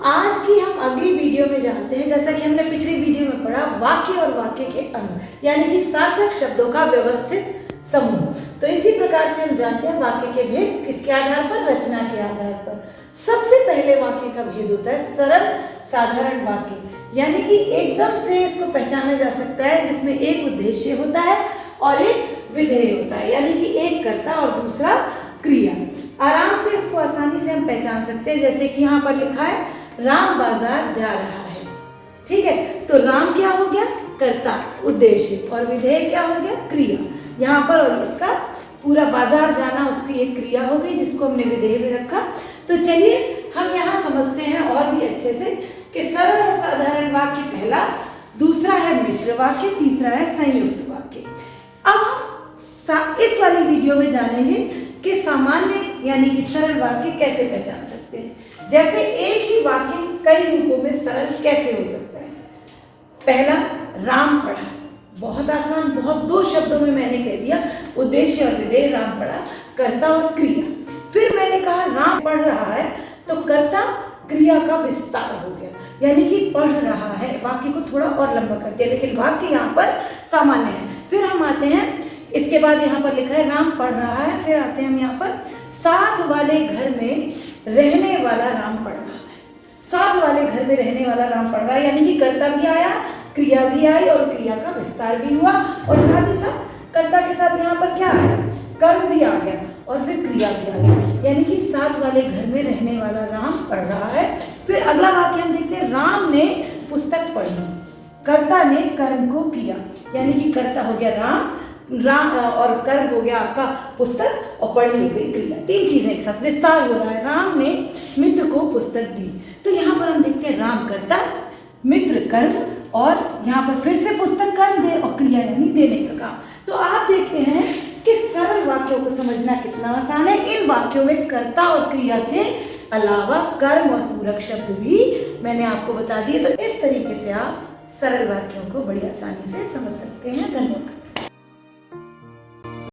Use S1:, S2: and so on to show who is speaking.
S1: आज की हम अगली वीडियो में जानते हैं, जैसा कि हमने पिछली वीडियो में पढ़ा, वाक्य और वाक्य के अंग यानी कि सार्थक शब्दों का व्यवस्थित समूह। तो इसी प्रकार से हम जानते हैं वाक्य के भेद किसके आधार पर, रचना के आधार पर। सबसे पहले वाक्य का भेद होता है सरल साधारण वाक्य, यानी कि एकदम से इसको पहचाना जा सकता है जिसमें एक उद्देश्य होता है और एक विधेय होता है, यानी कि एक कर्ता और दूसरा क्रिया। आराम से इसको आसानी से हम पहचान सकते हैं, जैसे कि यहाँ पर लिखा है राम बाजार जा रहा है। ठीक है, तो राम क्या हो गया, कर्ता उद्देश्य, और विधेय क्या हो गया, क्रिया यहाँ पर, और इसका पूरा बाजार जाना उसकी एक क्रिया हो गई जिसको हमने विधेय में रखा। तो चलिए हम यहाँ समझते हैं और भी अच्छे से कि सरल और साधारण वाक्य पहला, दूसरा है मिश्र वाक्य, तीसरा है संयुक्त वाक्य। अब हम इस वाली वीडियो में जानेंगे कि सामान्य यानी कि सरल वाक्य कैसे पहचान सकते हैं। जैसे एक ही वाक्य कई रूपों में सरल कैसे हो सकता है। पहला, राम पढ़ा, बहुत आसान, बहुत दो शब्दों में मैंने कह दिया, उद्देश्य और विधेय, राम पढ़ा, कर्ता और क्रिया। फिर मैंने कहा राम पढ़ रहा है, तो कर्ता क्रिया का विस्तार हो गया, यानी कि पढ़ रहा है, वाक्य को थोड़ा और लंबा कर दिया, लेकिन वाक्य यहाँ पर सामान्य है। फिर हम आते हैं, इसके बाद यहाँ पर लिखा है राम पढ़ रहा है, फिर आते हैं हम यहाँ पर साथ वाले घर में रहने वाला राम पढ़ रहा है। साथ वाले घर में रहने वाला राम पढ़ रहा है, यानी कि कर्ता भी आया, क्रिया भी आई और क्रिया का विस्तार भी हुआ, और साथ ही साथ कर्ता के साथ यहाँ पर क्या आया, कर्म भी आ गया और फिर क्रिया भी आ गई, यानी कि साथ वाले घर में रहने वाला राम पढ़ रहा है। फिर अगला वाक्य हम देखते हैं, राम ने पुस्तक पढ़ी, कर्ता ने कर्म को किया, यानी कि कर्ता हो गया राम और कर्म हो गया आपका पुस्तक, और पढ़ी हो गई क्रिया। तीन चीजें एक साथ, विस्तार हो रहा है, राम ने मित्र को पुस्तक दी। तो यहाँ पर हम देखते हैं राम कर्ता, मित्र कर्म, और यहाँ पर फिर से पुस्तक कर्म दे और क्रिया यानी देने का काम। तो आप देखते हैं कि सरल वाक्यों को समझना कितना आसान है। इन वाक्यों में कर्ता और क्रिया के अलावा कर्म और पूरक शब्द भी मैंने आपको बता दिए। तो इस तरीके से आप सरल वाक्यों को बड़ी आसानी से समझ सकते हैं। धन्यवाद।